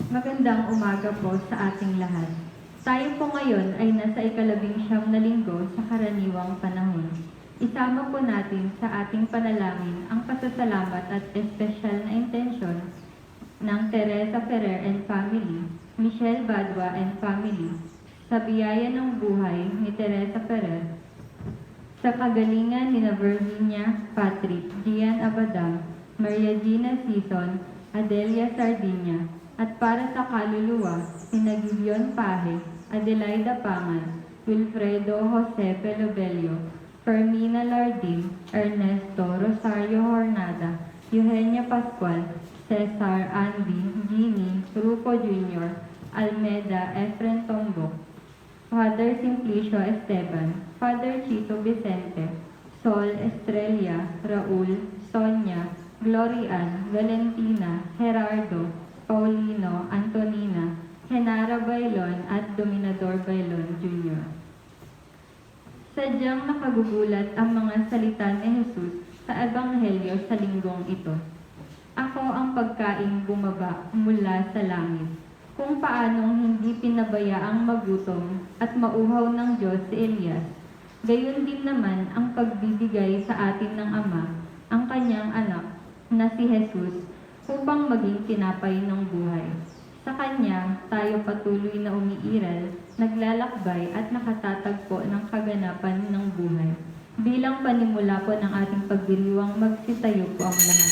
Magandang umaga po sa ating lahat. Tayo po ngayon ay nasa ika-19 na linggo sa karaniwang panahon. Isama po natin sa ating panalangin ang pasasalamat at espesyal na intensyon ng Teresa Ferrer and Family, Michelle Badwa and Family, sa biyaya ng buhay ni Teresa Ferrer, sa kagalingan ni Virginia Patrick, Gian Abadam, Maria Gina Sison, Adelia Sardinia, at para sa kaluluwa, sina Gideon Pahe, Adelaida Pangan, Wilfredo Jose Pelobelio, Fermina Lardin, Ernesto Rosario Hornada, Eugenia Pascual, Cesar Andy, Ginny, Rupo Jr., Almeda Efren Tombok, Father Simplicio Esteban, Father Chito Vicente, Sol Estrella, Raul, Sonia, Glorian, Valentina, Gerardo, Paulino, Antonina, Henara Bailon at Dominador Bailon Jr. Sadyang nakagugulat ang mga salita ni Jesus sa Ebanghelyo sa linggong ito. Ako ang pagkaing bumaba mula sa langit. Kung paanong hindi pinabayaang magutom at mauhaw ng Diyos si Elias, gayon din naman ang pagbibigay sa atin ng Ama, ang kanyang anak, na si Jesus, upang maging tinapay ng buhay. Sa Kanya, tayo patuloy na umiiral, naglalakbay at nakatatagpo ng kaganapan ng buhay. Bilang panimula po ng ating pagdiriwang, magsitayo po ang lahat.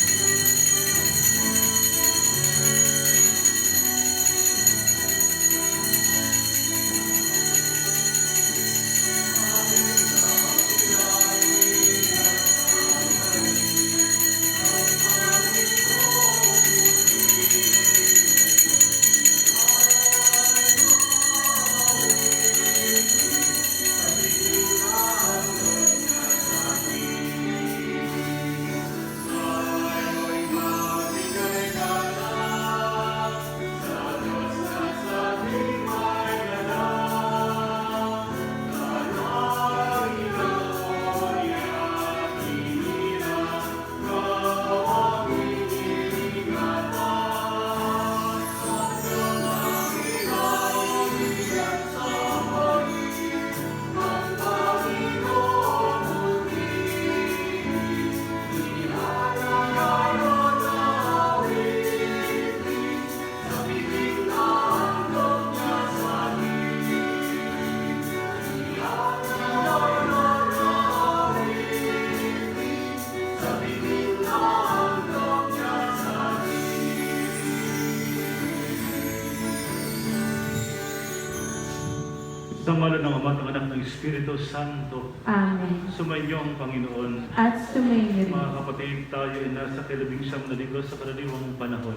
Sa ngalan ng Ama at ng Anak ng Espiritu Santo, Amen. sumainyo ang Panginoon. At sumainyo rin. Mga kapatid, tayo ay nasa ika-19 na linggo sa karaniwang panahon.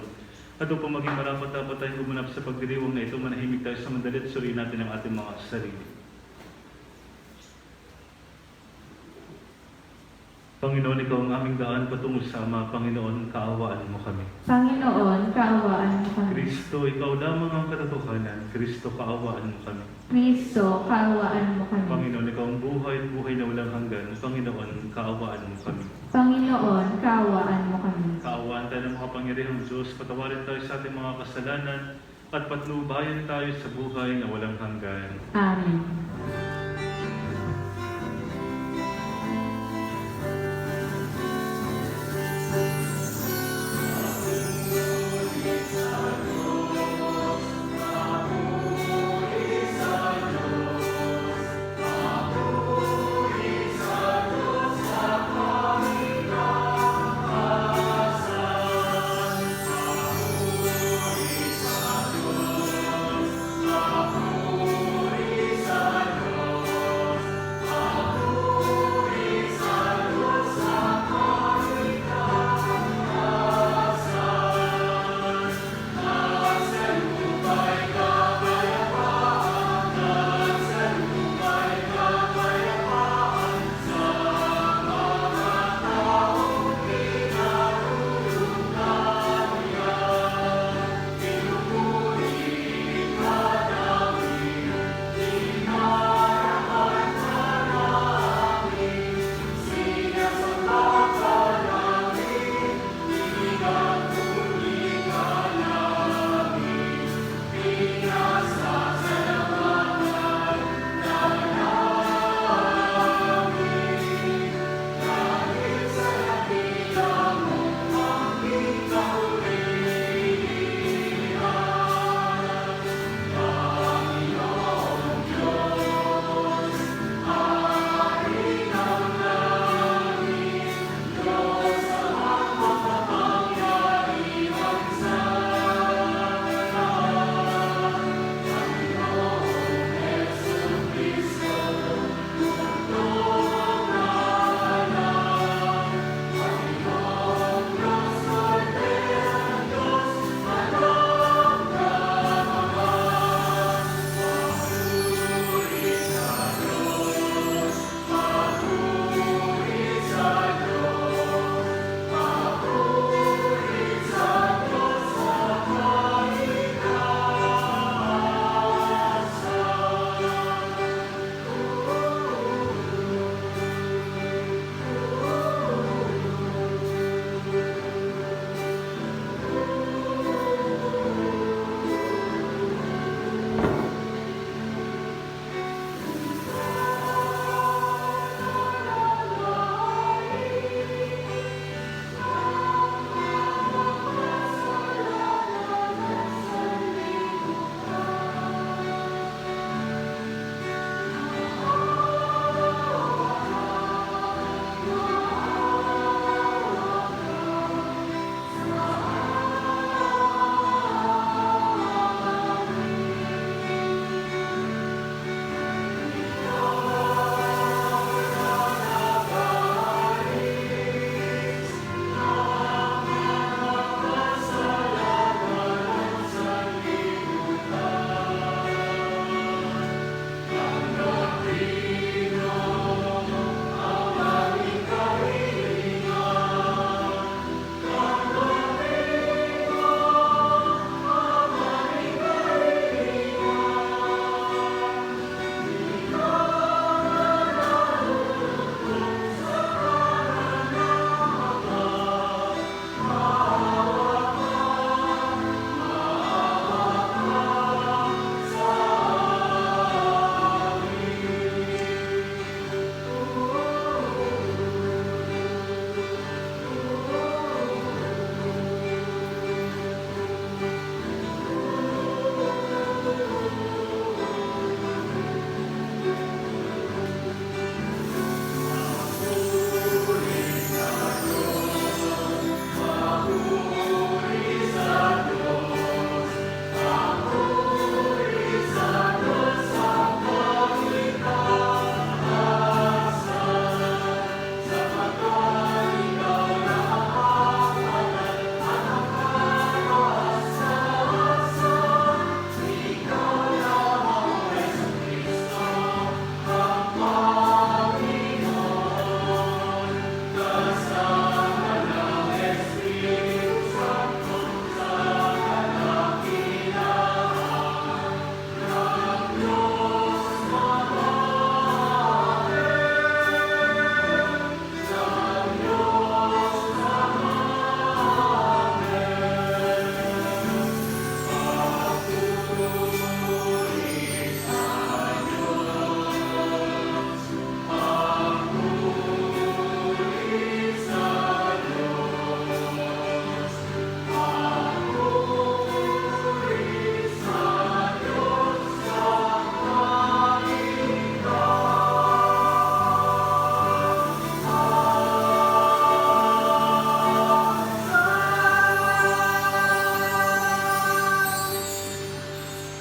At upang maging marapat-dapat tayong gumanap sa pagdiriwang na ito, manahimik tayo sa mandalit, suriin natin ang ating mga sarili. Panginoon, Ikaw ang aming daan patungo sa Ama. Panginoon, kaawaan mo kami. Panginoon, kaawaan mo kami. Kristo, Ikaw lamang ang katotohanan. Kristo, kaawaan mo kami. Kristo, kaawaan mo kami. Panginoon, Ikaw ang buhay at buhay na walang hanggan. Panginoon, kaawaan mo kami. Panginoon, kaawaan mo kami. Kaawaan tayo ng makapangyarihang Diyos, patawarin tayo sa ating mga kasalanan, at patnubayan tayo sa buhay na walang hanggan. Amen.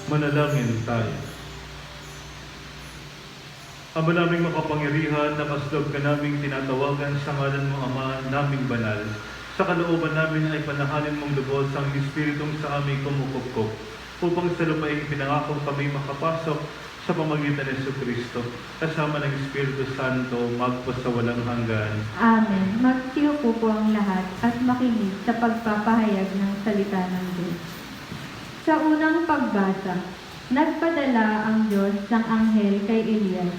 Manalangin tayo. Ama naming makapangyarihan, nakaslog ka naming tinatawagan sa ngalan mo, Ama naming banal. Sa kalooban namin ay panahanin mong lubos ang Espiritong sa aming kumukupkup, upang sa lupaing pinangako kami makapasok sa pamagitan ni Jesucristo, kasama ng Espiritu Santo, magpo sa walang hanggan. Amen. Magsiupo po ang lahat at makinig sa pagpapahayag ng salita ng Diyos. Sa unang pagbasa, nagpadala ang Diyos ng anghel kay Elias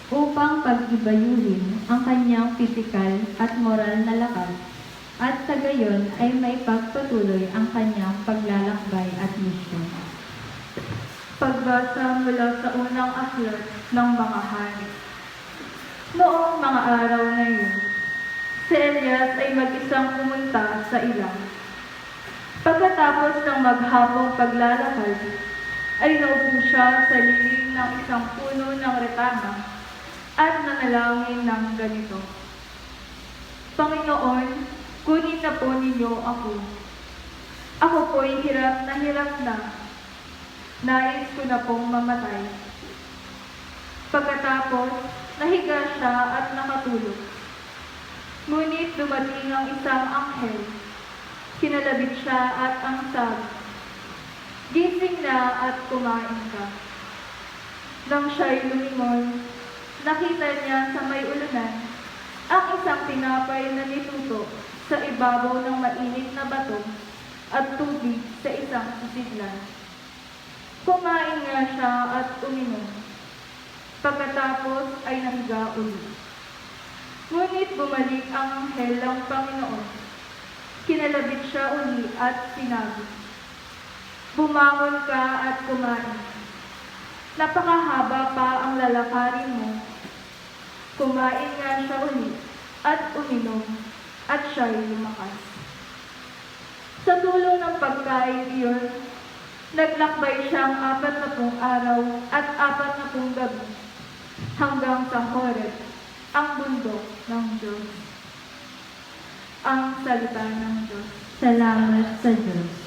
upang pag-ibayuhin ang kanyang pisikal at moral na lakas at sa gayon ay maipagpatuloy ang kanyang paglalakbay at misyon. Pagbasa mula sa unang aklat ng mga hari. Noong mga araw na yun, si Elias ay mag-isang pumunta sa ilang. Pagkatapos ng maghapong paglalakad, ay naupo siya sa lilim ng isang puno ng retama at nanalangin ng ganito: Panginoon, kunin na po ninyo ako. Ako po'y hirap na. Nais ko na pong mamatay. Pagkatapos, nahiga siya at nakatulog. Ngunit dumating ang isang anghel. Kinalabit siya at ang sabi, Gising na at kumain ka. Nang siya'y lumingon, nakita niya sa may ulunan ang isang tinapay na nituto sa ibabaw ng mainit na bato at tubig sa isang sisidlan. Kumain nga siya at uminom. Pagkatapos ay nahiga ulit. Ngunit bumalik ang anghel ng Panginoon. Kinalabit siya uli at sinabi, Bumangon ka at kumain. Napakahaba pa ang lalakarin mo. Kumain nga siya uli at uminom at siya'y lumakas. Sa tulong ng pagkain iyon, naglakbay siyang 40 araw at 40 gabi hanggang sa Horeb, ang bundok ng Diyos. Ang salita ng Diyos. Salamat sa Diyos.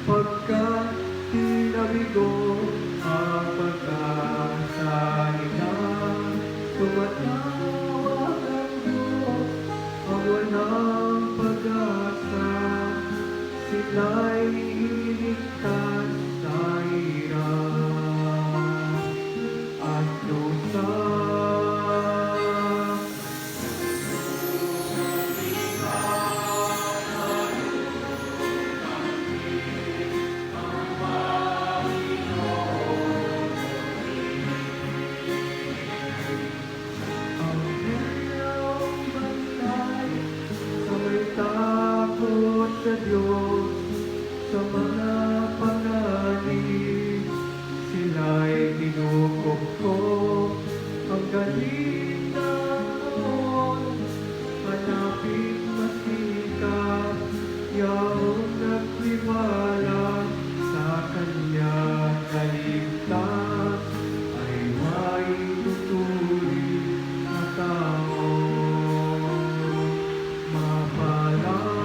Pagkat tinabi ko ang pagkasalita mga panganib, sila'y tinukok ang galing ng noon, hanapin masikap, yaong nagtiwala sa kanyang kaligtas, ay may tuturing na tao. Mapalang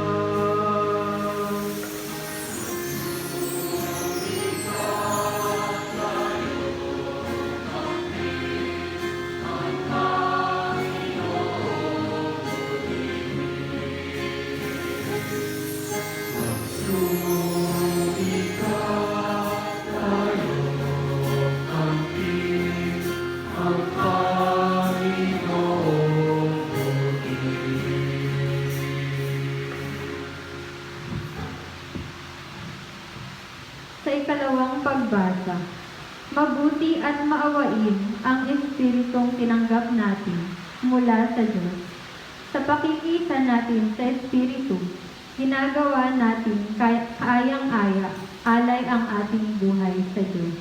Sa ikalawang pagbasa, mabuti at maawain ang Espiritong tinanggap natin mula sa Diyos. Sa pakikisa natin sa Espiritu, ginagawa natin kaayang-aya, alay ang ating buhay sa Diyos.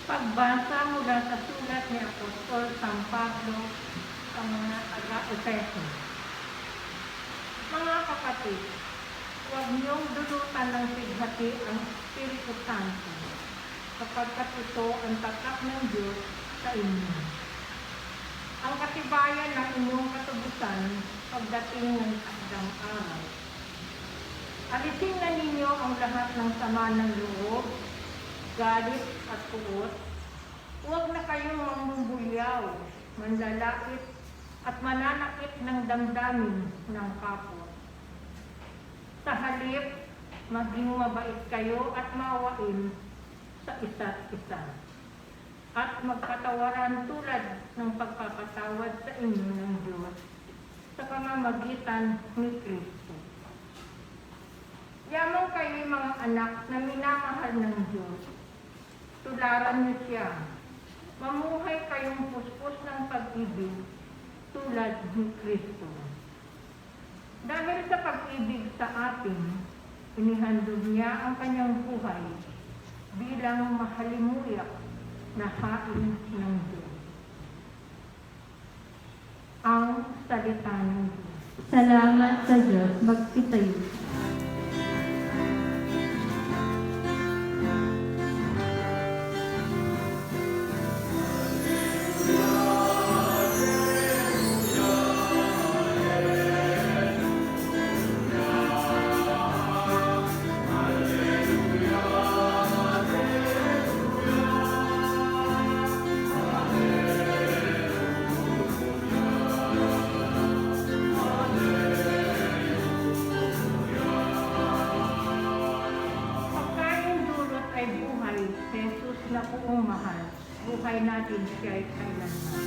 Pagbasa mula sa sulat ni Apostol San Pablo sa mga taga-Efeso. Mga kapatid, huwag niyong dulutan ng pighati ang Espiritu Santo, sapagkat ito ang tatak ng Diyos sa inyo. Ang katibayan ng inyong katubusan pagdating ng takdang araw. Alisin na ninyo ang lahat ng sama ng loob, galit at puot. Huwag na kayong mamumulyaw, manlalait at mananakit ng damdamin ng kapwa. Sa halip, maging mabait kayo at maawain sa isa't isa. At magpatawaran tulad ng pagpapatawad sa inyo ng Diyos sa pamamagitan ni Kristo. Yamang kayo mga anak na minamahal ng Diyos. Tularan niyo siya. Mamuhay kayong puspos ng pag-ibig tulad ni Kristo. Dahil sa pag-ibig sa atin, inihandog niya ang kanyang buhay bilang mahalimuyak na hain ng Diyos. Ang salita ng Diyos. Salamat sa Diyos, magpitayo. Pagkain dulot ay buhay, Jesus na buong mahal. Buhay natin siya ay kailanman.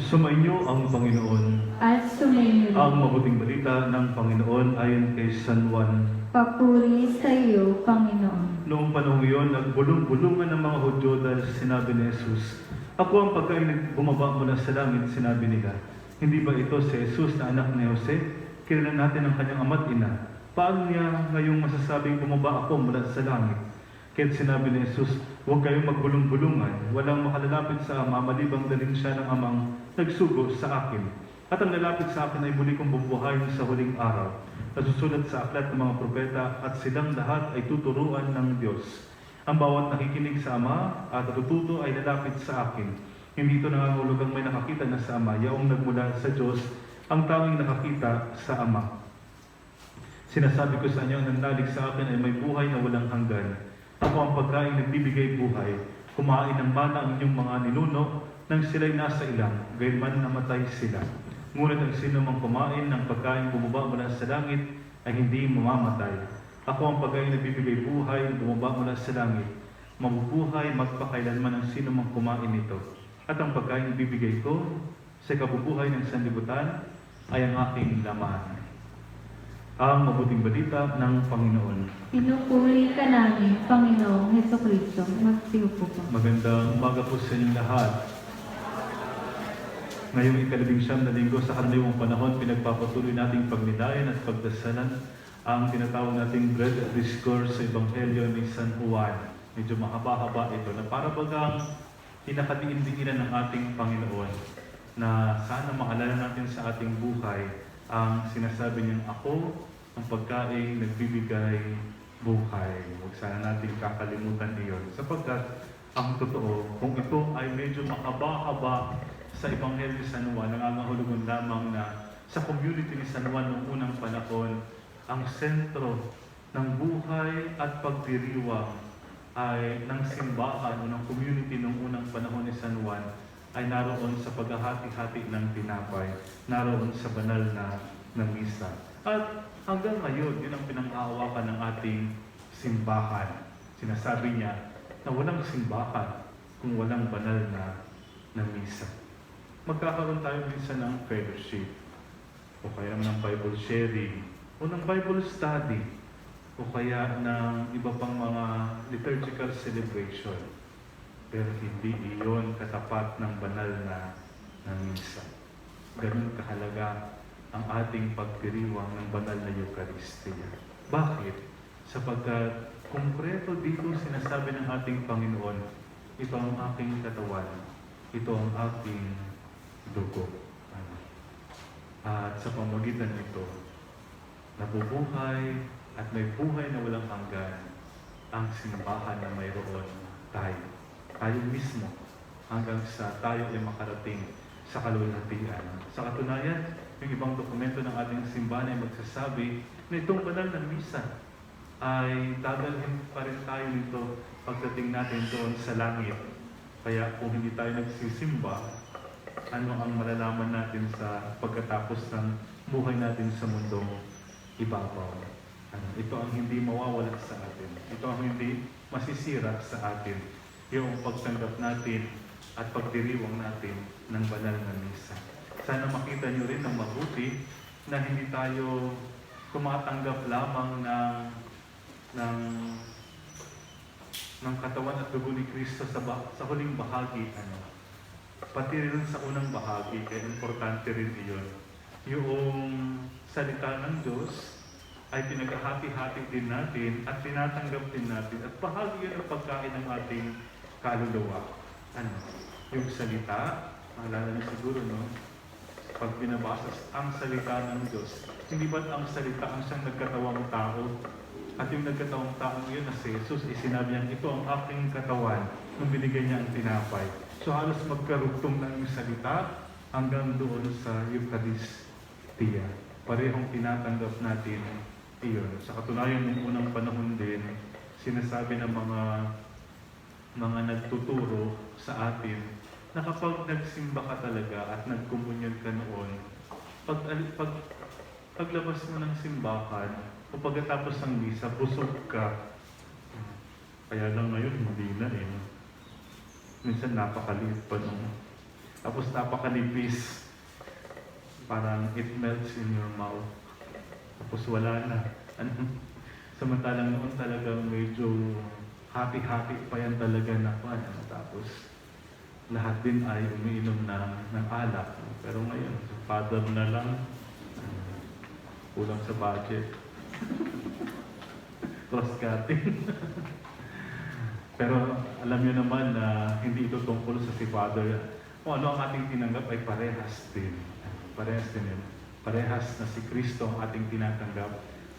Sumainyo ang Panginoon. At sumainyo Ang mabuting balita ng Panginoon ayon kay San Juan. papuri sa iyo, Panginoon. Noong panahon iyon, nagbulong-bulungan ng mga Hudyo dahil sa sinabi ni Jesus, "Ako ang pagkain na bumaba mula sa langit," sinabi nila. Hindi ba ito si Jesus na anak ni Jose? Kilala natin ang kanyang ama't ina. Paano niya ngayong masasabing bumaba ako mula sa langit? Kaya't sinabi ni Jesus, "Huwag kayong magbulong-bulungan. Walang makalalapit sa Ama malibang dalhin siya ng Amang nagsugo sa akin. At ang lalapit sa akin ay muli kong bubuhayin sa huling araw." Nasusulat sa aklat ng mga propeta, at silang lahat ay tuturuan ng Diyos. Ang bawat nakikinig sa Ama at natututo ay lalapit sa akin. Hindi ito nangangahulugang may nakakita na sa Ama, yaong nagmula sa Diyos, ang tanging nakakita sa Ama. Sinasabi ko sa inyo, ang nanlalig sa akin ay may buhay na walang hanggan. Ako ang pagkain nagbibigay buhay. Kumain ng mana ang inyong mga ninuno nang sila'y nasa ilang, gayunman namatay sila. Ngunit ang sino mang kumain ng pagkain bumaba mula sa langit ay hindi mamamatay. Ako ang pagkain na bibigay buhay, bumaba mula sa langit. Mabubuhay magpakailanman ang sino mang kumain nito. At ang pagkain na bibigay ko sa kabubuhay ng sanlibutan ay ang aking laman. Ang mabuting balita ng Panginoon. Pinupuri ka namin, Panginoong Hesukristo. Magsiupo po. Magandang umaga po sa inyong lahat. Ngayong ika-19 na linggo sa karaniwang panahon, pinagpapatuloy nating pagnilayan at pagdasalan ang tinatawag nating Bread Discourse sa Ebanghelyo ni San Juan. Medyo mahaba-haba ito na para bagang pinakadiin-diinan ng ating Panginoon na sana maalala natin sa ating buhay ang sinasabi niyang ako ang pagkain nagbibigay buhay. Huwag sana natin kakalimutan iyon sapagkat ang totoo, kung ito ay medyo mahaba-haba sa Ebanghelyo ni San Juan, nangangahulugan lamang na sa community ni San Juan noong unang panahon, ang sentro ng buhay at pagdiriwang ay ng simbahan o ng community noong unang panahon ni San Juan ay naroon sa paghahati-hati ng tinapay, naroon sa banal na misa. At hanggang ngayon, yun ang pinang-aawakan ng ating simbahan. Sinasabi niya na walang simbahan kung walang banal na misa. Magkakaroon tayo minsan ng fellowship, o kaya ng Bible sharing, o ng Bible study, o kaya ng iba pang mga liturgical celebration. Pero hindi iyon katapat ng banal na misa. Ganun kahalaga ang ating pagdiriwang ng banal na Eucharistia. Bakit? Sapagkat konkreto dito sinasabi ng ating Panginoon, ito ang aking katawan, ito ang aking dugo. At sa pamagitan nito, nabubuhay at may buhay na walang hanggan ang simbahan na mayroon tayo. Tayo mismo hanggang sa tayo ay makarating sa kalulatian. Sa katunayan, yung ibang dokumento ng ating simbahan ay magsasabi na itong banal na misa ay dadalhin pa rin tayo nito pagdating natin doon sa langit. Kaya kung hindi tayo nagsisimba, ano ang malalaman natin sa pagkatapos ng buhay natin sa mundong ibabaw? Ito ang hindi mawawala sa atin. Ito ang hindi masisira sa atin. Yung pagtanggap natin at pagdiriwang natin ng banal na misa. Sana makita niyo rin ng mabuti na hindi tayo kumatanggap lamang ng katawan at dugo ni Kristo sa huling bahagi. Pati rin sa unang bahagi, kaya importante rin iyon. Yung salita ng Diyos ay pinaghahati-hati din natin at tinatanggap din natin at bahagi yun ang pagkain ng ating kaluluwa. Yung salita, maalala niyo siguro, no? Pag binabasa ang salita ng Diyos, hindi ba't ang salita ang siyang nagkatawang tao? At yung nagkatawang tao yun na si Jesus, sinabi niya, ito ang aking katawan nung binigay niya ang tinapay. So halos magkarugtong na yung salita hanggang doon sa Eucharistia. Parehong tinatanggap natin iyon. Sa katunayan ng unang panahon din, sinasabi ng mga nagtuturo sa atin na kapag nagsimba ka talaga at nagkomunyon ka noon, paglabas mo ng simbahan o pagkatapos ng misa, busog ka. Kaya lang ngayon, hindi na eh. Minsan napakaliit pa nung. Tapos napakanipis. Parang it melts in your mouth. Tapos wala na. Samantalang noon talagang medyo hati-hati pa yan talaga na pan. Tapos lahat din ay umiinom ng alak. Pero ngayon, father na lang. Kulang sa budget. Cross-cutting. Pero alam niyo naman na hindi ito tungkol sa si Father. Kung ano ang ating tinanggap ay parehas din. Parehas din yun. Parehas na si Kristo ang ating tinatanggap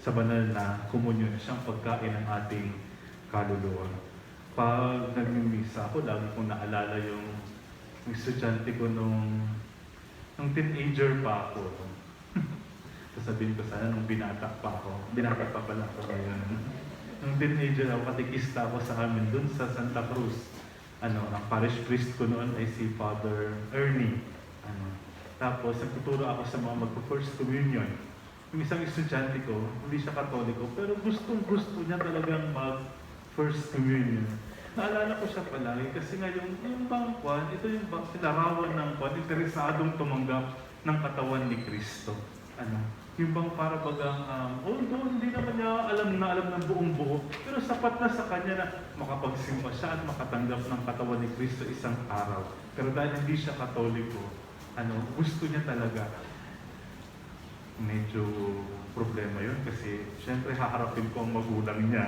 sa banal na komunyon. Siyang pagkain ng ating kaluluwa. Pag nagmimisa ako, lagi kong naalala yung estudyante ko nung teenager pa ako. Sasabihin ko sana nung binata pa ako. Binata pa pala ako ngayon. Nung teenager ako, katikista ako sa amin dun sa Santa Cruz. Ang parish priest ko noon ay si Father Ernie. Tapos nagtuturo ako sa mga magpo-first communion. yung isang estudyante ko, hindi siya Katoliko, pero gustong-gusto niya talagang mag-First Communion. Naalala ko siya palagi kasi nga yung bang kwan, ito yung bang sinarawan ng kwan, interesadong tumanggap ng katawan ni Kristo. Yung bang para bagang, although hindi naman niya alam ng buong buo, pero sapat na sa kanya na makapagsimba siya at makatanggap ng katawan ni Kristo isang araw. Pero dahil hindi siya Katoliko, gusto niya talaga. Medyo problema yun kasi syempre haharapin ko ang magulang niya.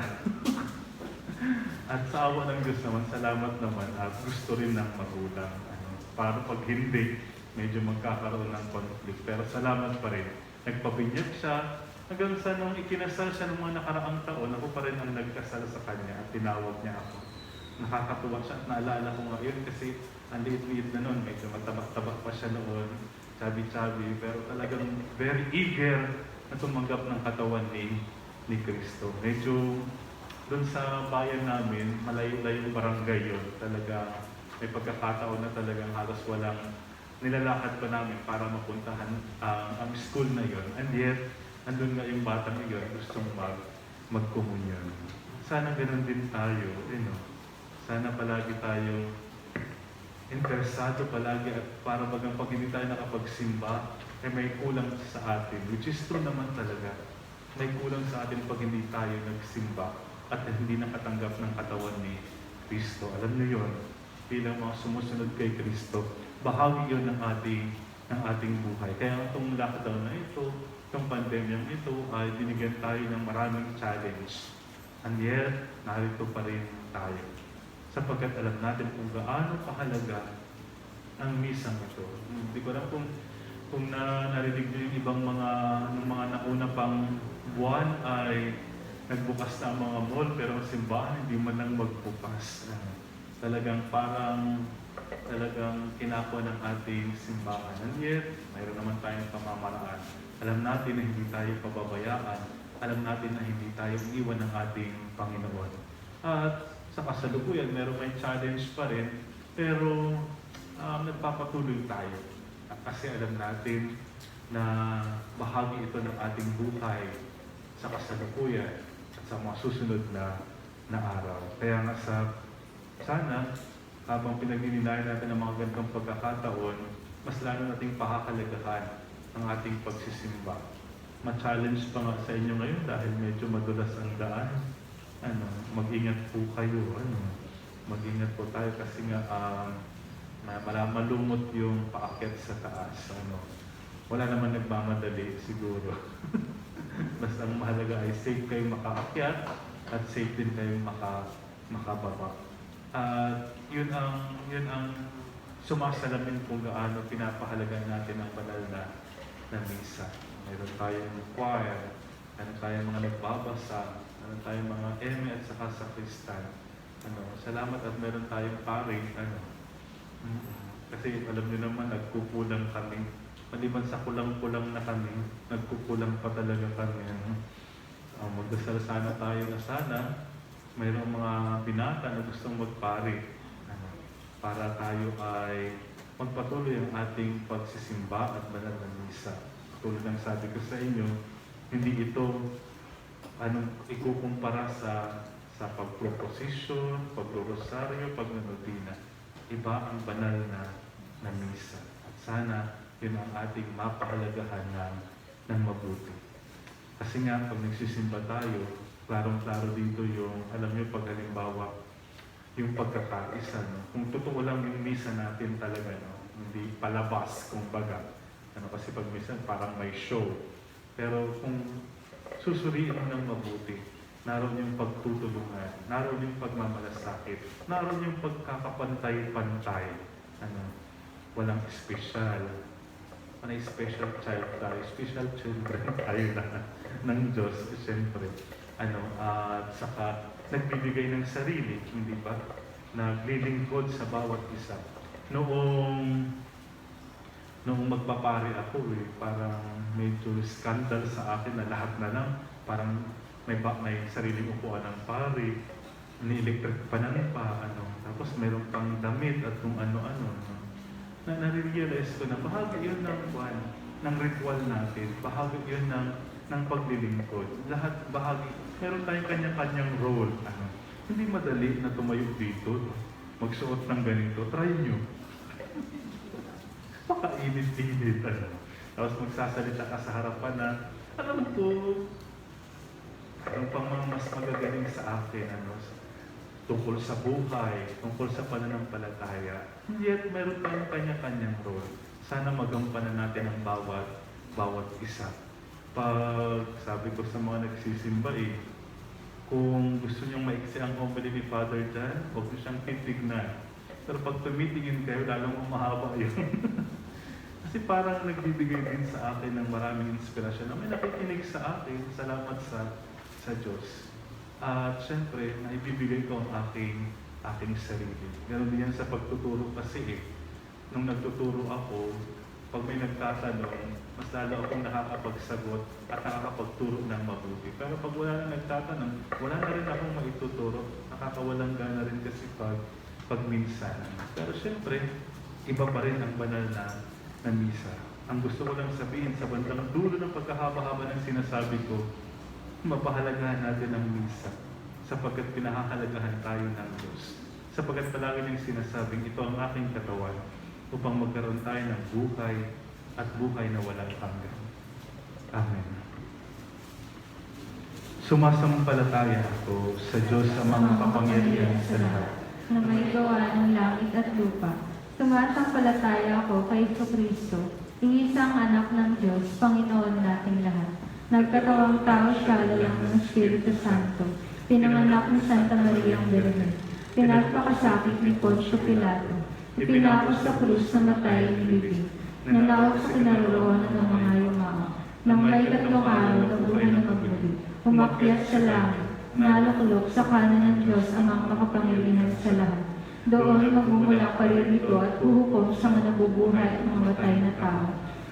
At sa awa ng Diyos naman, salamat naman at gusto rin ng magulang. Para pag hindi, medyo magkakaroon ng conflict. Pero salamat pa rin. Nagpabinyag siya. Hanggang sa nung ikinasal siya ng mga nakaraang taon, ako pa rin ang nagkasal sa kanya at tinawag niya ako. Nakakatuwa siya at naalala ko nga yun kasi ang liit-liit na noon. Medyo matabak-tabak pa siya noon. Chubby-chubby. Pero talagang very eager na tumanggap ng katawan ni Kristo. Medyo doon sa bayan namin, malayo-layo barangay yun. Talaga may pagkakataon na talagang halos walang nilalakad pa namin para mapuntahan ang school na yun. And yet, andun nga yung batang yun, gustong magkomunyon. Sana ganun din tayo, Sana palagi tayo interesado palagi at para bagang pag hindi tayo nakapagsimba, may kulang sa atin. Which is true naman talaga. May kulang sa atin pag hindi tayo nagsimba at hindi nakatanggap ng katawan ni Kristo. Alam niyo yun, bilang mga sumusunod kay Kristo, bahagi yun ng ating buhay. Kaya itong lockdown na ito, itong pandemyang ito, ay binigyan tayo ng maraming challenge. And yet, narito pa rin tayo. Sapagkat alam natin kung gaano kahalaga ang misang ito. Hindi ko alam kung narinig niyo yung ibang mga nauna pang buwan ay nagbukas na ang mga mall, pero ang simbahan hindi man lang magbukas. Talagang kinako ng ating simbahan. And yet, mayroon naman tayong pamamaraan. Alam natin na hindi tayo pababayaan. Alam natin na hindi tayo iwan ng ating Panginoon. At sa kasalukuyan, meron may challenge pa rin, pero nagpapatuloy tayo. Kasi alam natin na bahagi ito ng ating buhay sa kasalukuyan at sa mga susunod na araw. Kaya nga sana, habang pinagninilayan natin ang mga ganitong pagkakataon, mas lalo nating pahahalagahan ang ating pagsisimba. Ma-challenge pa nga sa inyo ngayon dahil medyo madulas ang daan. Mag-ingat po kayo. Mag-ingat po tayo kasi nga malumot yung paakyat sa taas. Wala naman nagmamadali siguro. Basta ang mahalaga ay safe kayo makaakyat at safe din kayo makababa. At yun ang sumasalamin kung gaano pinapahalagan natin ang banal na misa. Mayroon tayong choir, mayroon tayong mga nagbabasa, mayroon tayong mga eme at saka sakristan. Salamat at meron tayong paring. Kasi alam niyo naman, nagkukulang kami. Maliban sa kulang-kulang na kami, nagkukulang pa talaga kami. Magdasal sana tayo na sana mayroong mga binata na gustong magpari para tayo ay magpatuloy ang ating pagsisimba at banal na misa. Tulad ng sabi ko sa inyo, hindi ito ikukumpara sa pagproposisyon, pagrorosaryo, pagnanodina. Iba ang banal na misa. At sana yun ang ating mapahalagahan ng mabuti. Kasi nga, pag nagsisimba tayo, klarong-klaro dito yung, alam nyo, pag halimbawa, yung pagkakaisa. Kung totoo lang yung misa natin talaga, hindi palabas, kumbaga. Kasi pag misa, parang may show. Pero kung susuriin mo ng mabuti, naroon yung pagtutulungan, naroon yung pagmamalasakit, naroon yung pagkakapantay-pantay. Walang special. Special child tayo, special children tayo ng Diyos, siyempre. At saka nagbibigay ng sarili, hindi ba? Naglilingkod sa bawat isa. Noong magpapari ako, parang medyo scandal sa akin na lahat na lang, parang may sariling upuan ng pari, ni-electric pa tapos mayroon pang damit at kung ano-ano. Na nare-realize ko na bahagi yun ng ritual natin, bahagi yun ng ng paglilingkod. Lahat bahagi, meron tayong kanya-kanyang role. Hindi madali na tumayo dito, magsuot ng ganito. Try nyo. Pakainit-init. Tapos magsasalita ka sa harapan na, alam ko, ang pang mga mas magagaling sa akin, tungkol sa buhay, tungkol sa pananampalataya. Yet, meron tayong kanya-kanyang role. Sana magampanan natin ang bawat isa. Pag sabi ko sa mga nagsisimba kung gusto niyong maiksi ang homily ni Father John, huwag niyo siyang titignan. Pero pag tumitingin kayo, lalong umahaba yun. Kasi parang nagbibigay din sa akin ng maraming inspirasyon na may nakikinig sa akin. Salamat sa Diyos. At syempre, naibibigay ko ang aking sarili. Ganun din yan sa pagtuturo kasi nung nagtuturo ako, pag may nagtatanong, mas lalo akong nakakapagsagot at nakakapagturo ng mabuti. Pero pag wala na nagtatanong, wala na rin akong maituturo. Nakakawalang gana rin kasi pag minsan. Pero syempre, iba pa rin ang banal na misa. Ang gusto ko lang sabihin sa bandang dulo ng pagkahaba-haba ng sinasabi ko, mapahalagahan natin ang misa sapagkat pinahahalagahan tayo ng Diyos. Sapagkat palagi niyang sinasabing, ito ang aking katawan upang magkaroon tayo ng buhay at buhay na walang hanggan. Amen. Sumasampalataya ako sa Diyos sa mga kapangyarihan sa lahat, na may gawa ng langit at lupa. Sumasampalataya ako kay Kristo, iisang anak ng Diyos, Panginoon nating lahat. Nagkatawang tao siya lalang ng Espiritu Santo, pinanganak ni Santa Maria ang Bermen, pinagpakasakit ni Poncio Pilato, ipinako sa krus na matay nilibig, nanawag sa kinaroroonan ng mga yumao, nang may 3 araw na buhay na magmuli, umakyat sa langit, naluklok sa kanan ng Diyos amang makapangyarihan sa lahat. Doon magmumula paririto at huhukom sa mga nabubuhay at mga matay na tao.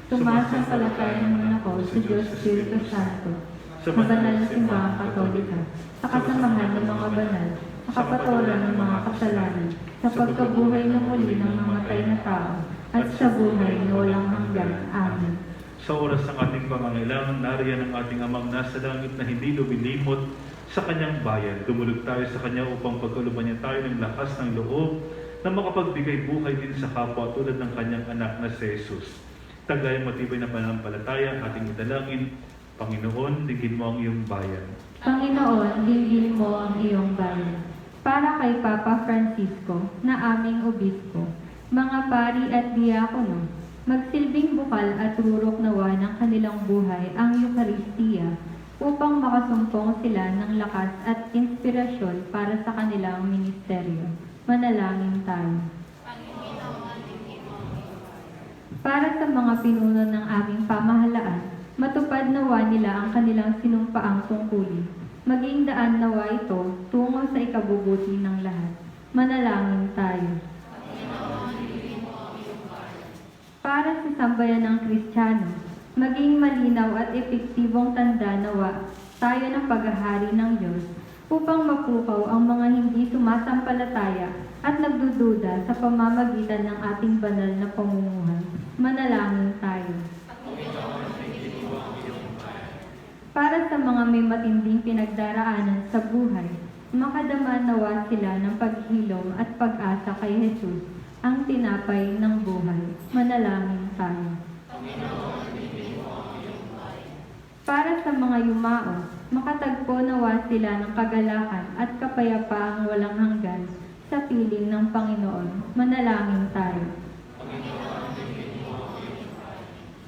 Sumasampalataya naman ako sa Diyos Espiritu Santo, sa banal na simbahang Katolika, sa kasamahan ng mga banal, sa kapatawaran ng mga kasalanan, sa pagkabuhay na muli ng mga matay na tao, at sa buhay na walang hanggan. Amen. Sa oras ng ating pangangailangan, nariyan ang ating amang nasa langit na hindi lumilimot sa kanyang bayan. Dumulog tayo sa kanya upang pagkaluban niya tayo ng lakas ng loob na makapagbigay buhay din sa kapwa tulad ng kanyang anak na si Jesus. Taglay ang matibay na pananampalataya, ating italangin, Panginoon, digin mo ang iyong bayan. Panginoon, dinggin mo ang iyong bayan. Para kay Papa Francisco, na aming obispo, mga pari at diakono, magsilbing bukal at rurok nawa ng kanilang buhay ang Eukaristiya upang makasumpong sila ng lakas at inspirasyon para sa kanilang ministeryo. Manalangin tayo. Para sa mga pinuno ng aming pamahalaan, matupad nawa nila ang kanilang sinumpaang tungkulin. Maging daan nawa ito tungo sa ikabubuti ng lahat. Manalangin tayo. Para sa sambayan ng Kristiyano, maging malinaw at epektibong tanda nawa tayo ng paghahari ng Diyos upang mapukaw ang mga hindi sumasampalataya at nagdududa sa pamamagitan ng ating banal na pamumuhay. Manalangin tayo. Para sa mga may matinding pinagdaraanan sa buhay, makadama nawa sila ng paghilom at pag-asa kay Jesus, ang tinapay ng buhay. Manalangin tayo. Para sa mga yumao, makatagpo nawa sila ng kagalakan at kapayapaang walang hanggan sa piling ng Panginoon. Manalangin tayo.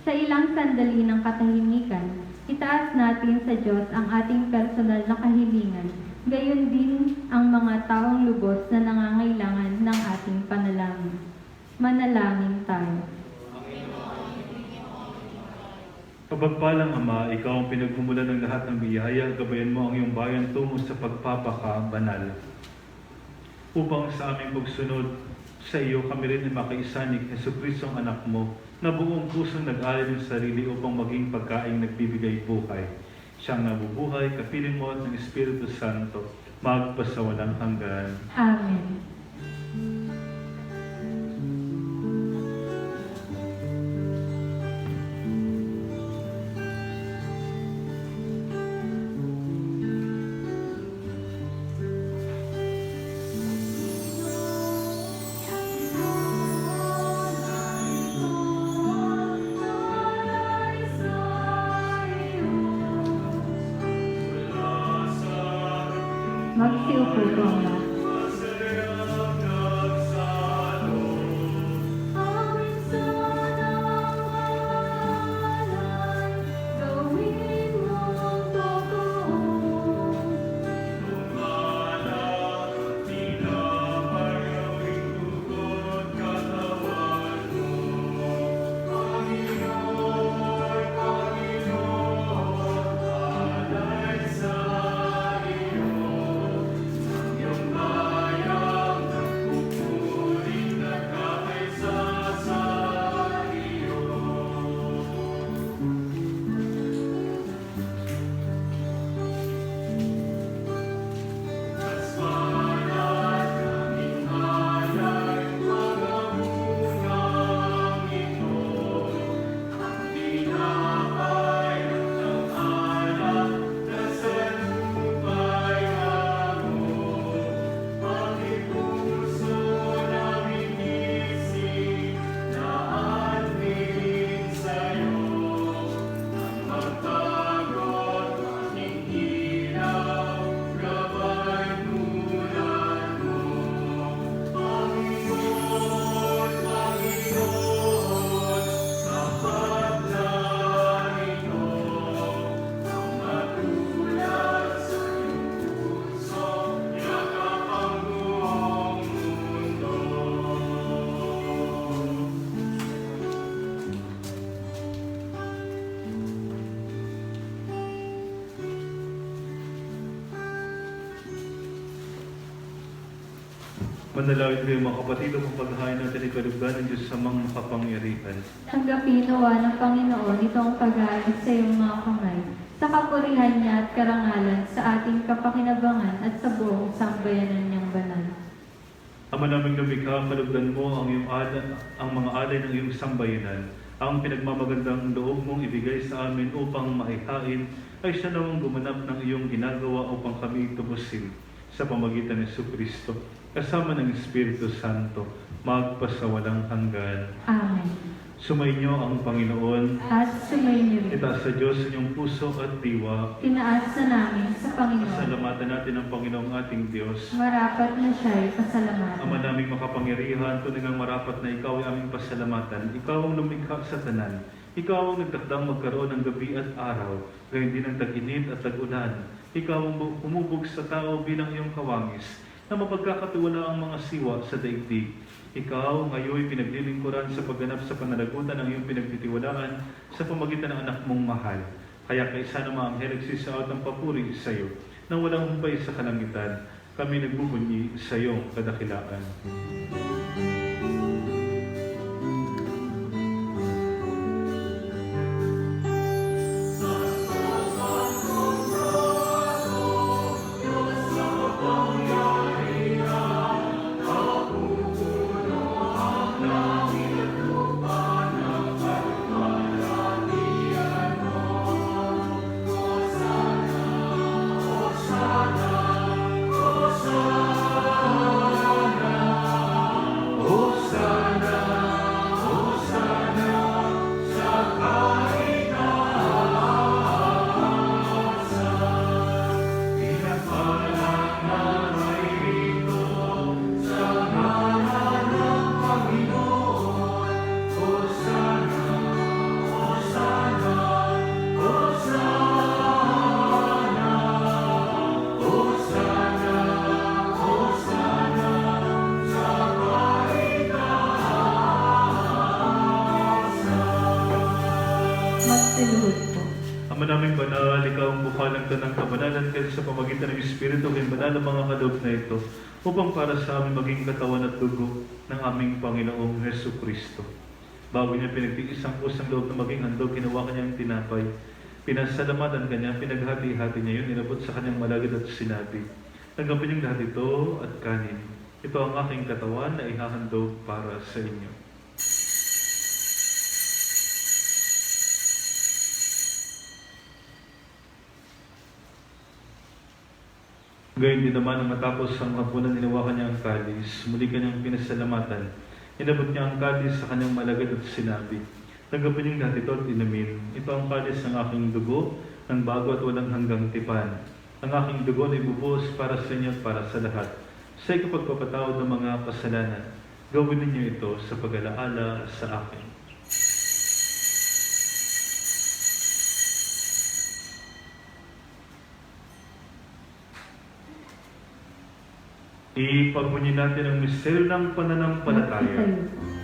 Sa ilang sandali ng katahimikan, itaas natin sa Diyos ang ating personal na kahilingan, gayon din ang mga taong lubos na nangangailangan ng ating panalangin. Manalangin tayo. Kapagpalang Ama, ikaw ang pinagmumulan ng lahat ng biyaya, gabayan mo ang iyong bayan tungo sa pagpapakabanal. Upang sa aming pagsunod sa iyo, kami rin ay makaisa ni Jesucristo ang anak mo, na buong pusong nag-alay ng sarili upang maging pagkaing nagbibigay buhay. Siyang nabubuhay, kapiling mo at ng Espiritu Santo, magpasawalang hanggan. Amen. Magsiupo po ang lahat. Manalangin kayo mga kapatid upang paghahain natin ay kalugdan ng Diyos sa mga makapangyarihan. Tanggapin nawa ng Panginoon itong pag-aalis sa iyong mga kamay, sa kapurihan niya at karangalan sa ating kapakinabangan at sa buong sambayanan niyang banal. Ama naming lumikha, kalugdan mo ang mga alay ng iyong sambayanan. Ang pinagmamagandang loob mong ibigay sa amin upang maihain ay siya namang gumanap ng iyong ginagawa upang kami tubusin sa pamagitan ni Jesucristo, kasama ng Espiritu Santo, magpasawalang hanggan. Amen. Sumainyo ang Panginoon. At sumainyo rin. Itaas sa Diyos inyong puso at diwa. Tinaas na namin sa Panginoon. Pasalamatan natin ang Panginoong ating Diyos. Marapat na siya'y pasalamatan. Ama naming makapangyarihan, tunay ngang marapat na ikaw ay aming pasalamatan. Ikaw ang lumikha sa tanan. Ikaw ang nagtakdang magkaroon ng gabi at araw, gayon din ng tag-init at tag-ulan. Ikaw ang humubog sa tao bilang iyong kawangis, na mapagkakatiwala ang mga siwa sa daigdig. Ikaw ngayon pinaglilingkuran sa pagganap sa pananagutan ng iyong pinagtitiwalaan sa pamagitan ng anak mong mahal. Kaya kaisa ng mga anghel nagsisaot ang papuri sa iyo, na walang humpay sa kalangitan. Kami nagbubunyi sa iyong kadakilaan. Magsiluhod po. Ama naming banal, ikaw ang bukal ng tanang kabanalan kasi sa pamagitan ng Espiritu kay banal ang mga kaloob na ito upang para sa amin maging katawan at dugo ng aming Panginoong Jesucristo. Bago niya pinagtiis ang kusang loob na maging handog, ginawa kanyang tinapay. Pinasalamatan kanya, pinaghati-hati niya yun, inabot sa kanyang malagad at sinabi, "Tanggapin niyong lahat ito at kanin. Ito ang aking katawan na ihahandog para sa inyo." Gayon din naman ang matapos ang hapunan, hinawakan niya ang kalis. Muli kanyang pinasalamatan. Inabot niya ang kalis sa kanyang malagad at sinabi, "Tanggapin niyong lahat ito at inumin. Ito ang kalis ng aking dugo, ng bago at walang hanggang tipan. Ang aking dugo na ibubuhos para sa inyo at para sa lahat. Sa ikapagpapatawad ng mga kasalanan, gawin ninyo ito sa pag-alaala sa akin. Ipagmunyi natin ang misteryo ng pananampalataya. Magsisayo.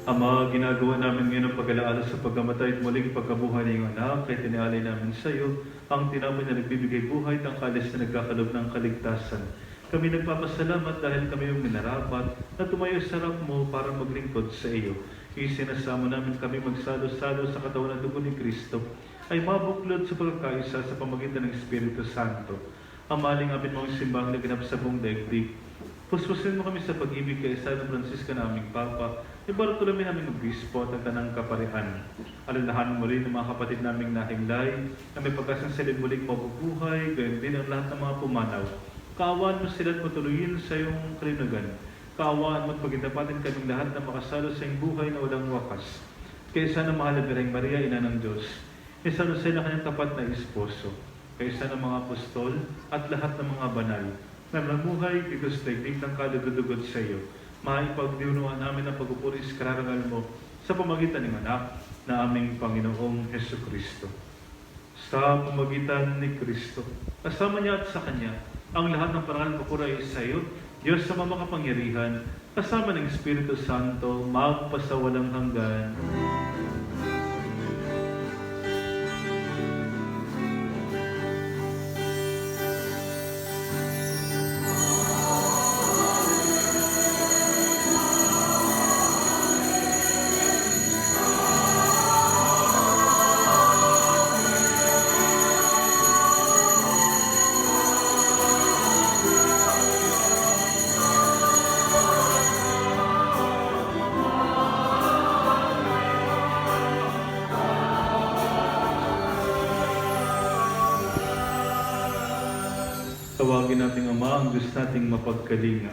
Ama, ginagawa namin ngayon ang pag-alaala sa pagkamatay at muling pagkabuhay ng iyong anak, kaya tinialay namin sa iyo ang tinapay na nagbibigay buhay at ang kalis na nagkakalob ng kaligtasan. Kami nagpapasalamat dahil kami yung minarapat na tumayo sa harap mo para maglingkod sa iyo. Isinasamo namin kami magsalo-salo sa katawan at dugo ni Kristo ay mabuklod sa pagkakaisa sa pamagitan ng Espiritu Santo. Amaling amin mong simbang na ganap sa buong daigdig. Puspusin mo kami sa pag-ibig kay San Francisco na aming Papa, ni Bartolome naming Obispo at ang Tanang Kaparian. Alalahanan mo rin ang mga kapatid naming nahimlay na may pagkasang silid muling mabubuhay, gayon din ang lahat ng mga pumanaw. Kaawaan mo sila at matuloyin sa iyong kalinugan. Kaawaan mo at pagindapatin kaming lahat na makasalo sa iyong buhay na walang wakas. Kaysa ng mahal na Birheng Maria, Ina ng Diyos, isa na sila kanyang tapat na esposo. Kaysa ng mga apostol at lahat ng mga banal na namuhay dito sa daigdig ng kalugod-dugod sa iyo. Maipagdiunuan namin ang pagpupuris kararangal mo sa pamagitan ng anak na aming Panginoong Hesus Kristo. Sa pamagitan ni Kristo, kasama niya at sa Kanya, ang lahat ng parangal papuray sa iyo, Diyos sa mamakapangyarihan, kasama ng Espiritu Santo, magpasawalang hanggan. Tawagin nating Ama ang Diyos nating mapagkalinga.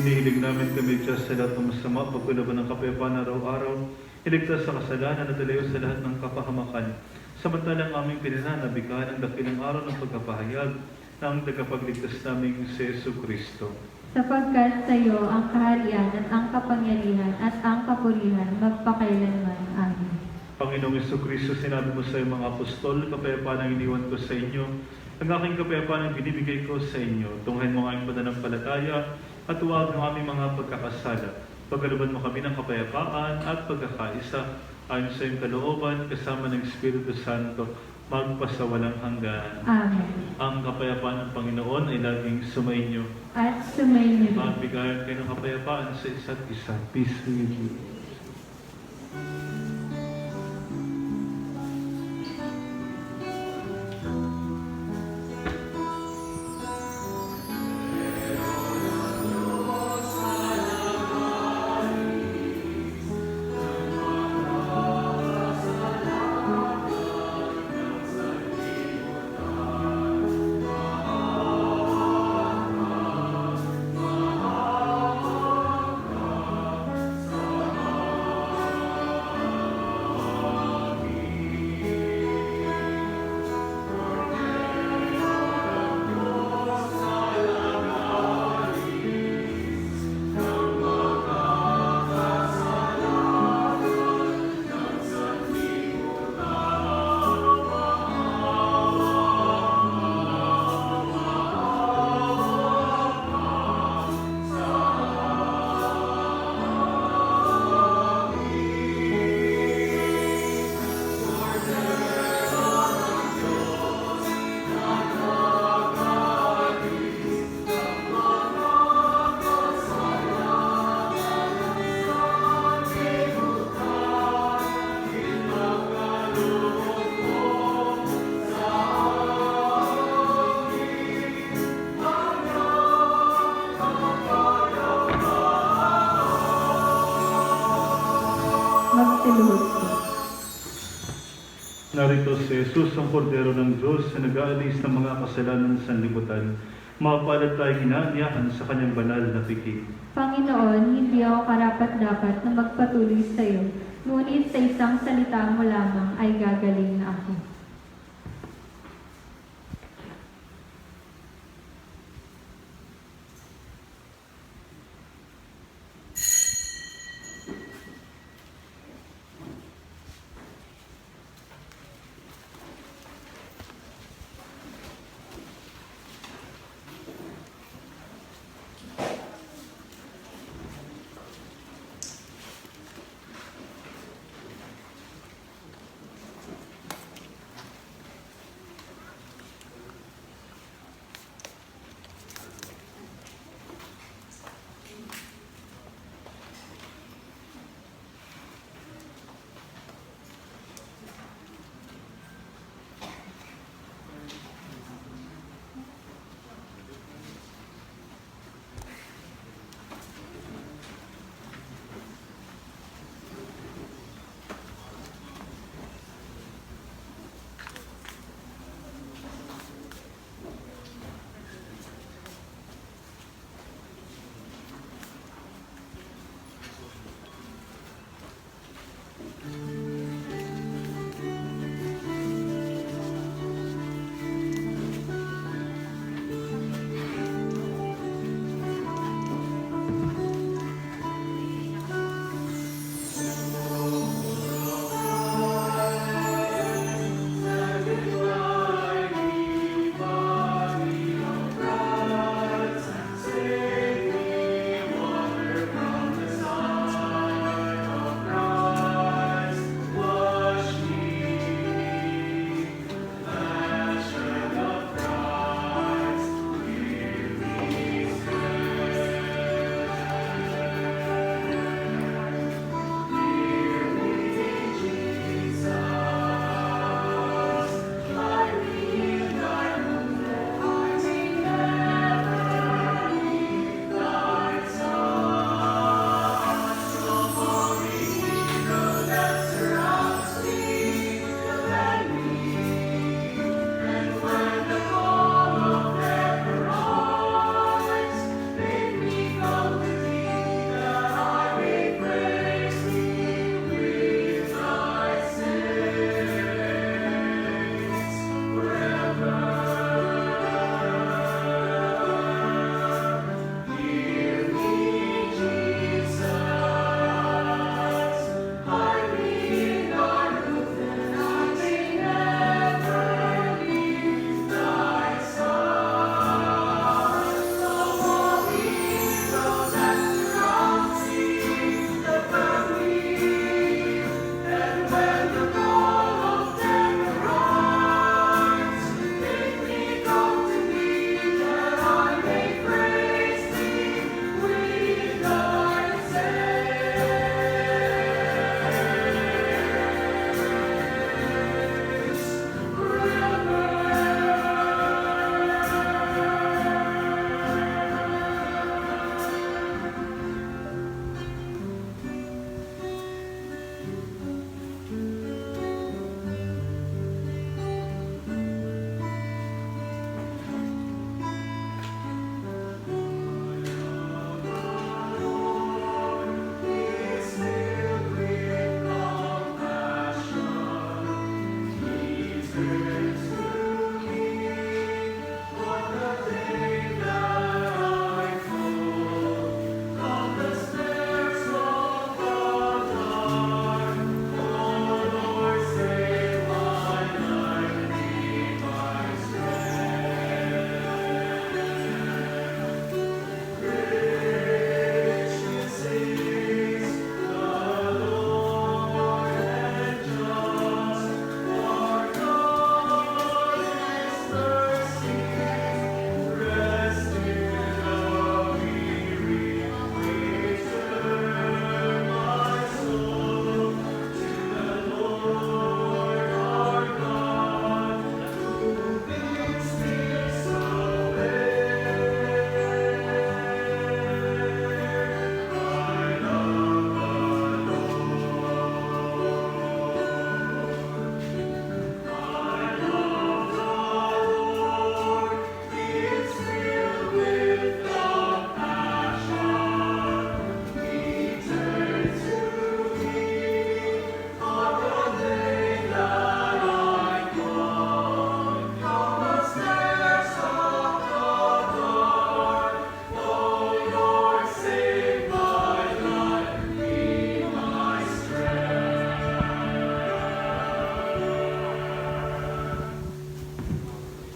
Hinihiling namin kami Diyos sa lahat ng masama, pagkulaban ng kapayapaan araw-araw, iligtas sa kasalanan at ilayo sa lahat ng kapahamakan. Samantalang aming pinananabikan ang dakilang araw ng pagkapahayag ng tagapagligtas naming si Yesu Kristo. Sapagkat sa iyo ang kaharian at ang kapangyarihan at ang kapurihan magpakailanman. Amen. Panginoong Yesu Kristo, sinabi mo sa iyong mga apostol, kapayapaan ang iniwan ko sa inyo, ang aking kapayapaan ang binibigay ko sa inyo. Tunghayin mo ang aming pananampalataya at huwag ang aming mga pagkakasala. Pagkalooban mo kami ng kapayapaan at pagkakaisa, ayon sa iyong kalooban, kasama ng Espiritu Santo, magpasawalang hanggan. Amen. Ang kapayapaan ng Panginoon ay laging sumainyo. At sumainyo din. Magbigayan kayo ng kapayapaan sa isa't isa. Peace be with you. Magsiluhod po. Narito si Jesus, ang kordero ng Diyos na nag-aalis ng mga kasalanan sa sanlibutan. Mapalad tayo inaanyahan sa kanyang banal na pikit. Panginoon, hindi ako karapat-dapat na magpatuloy sa iyo, ngunit sa isang salita mo lamang ay gagaling na ako.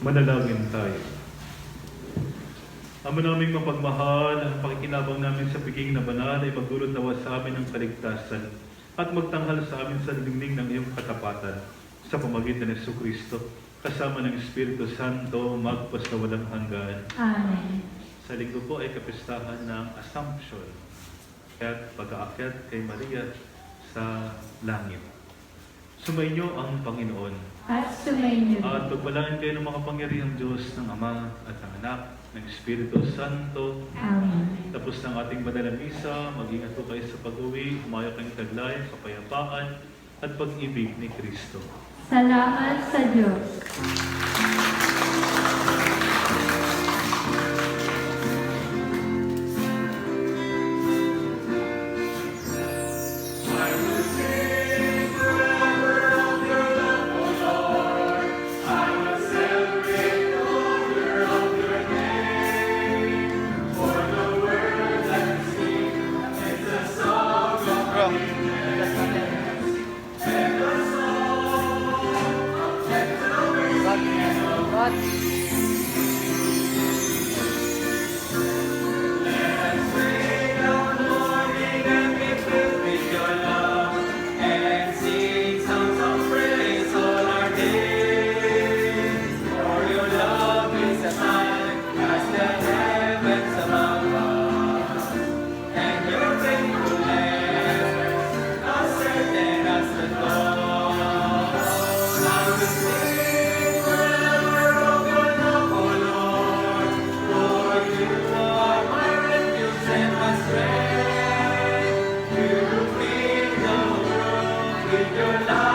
Manalangin tayo. Ama naming mapagmahal, ang pakikinabang namin sa piging na banal ay magdulot nawa sa amin ng kaligtasan at magtanghal sa amin sa lingning ng iyong katapatan sa pamagitan ng Jesucristo, kasama ng Espiritu Santo, magpas na walang hanggan. Amen. Sa linggo po ay kapistahan ng Assumption at pag-aakyat kay Maria sa langit. Sumainyo ang Panginoon. At sumainyo. At pagpalain kayo ng makapangyarihang Diyos ng Ama at ng Anak, ng Espiritu Santo. Amen. Tapos ng ating banal na misa, mag-ingat po kayo sa pag-uwi, umayo kayong taglay, kapayapaan, at pag-ibig ni Kristo. Salamat sa Diyos. Your life.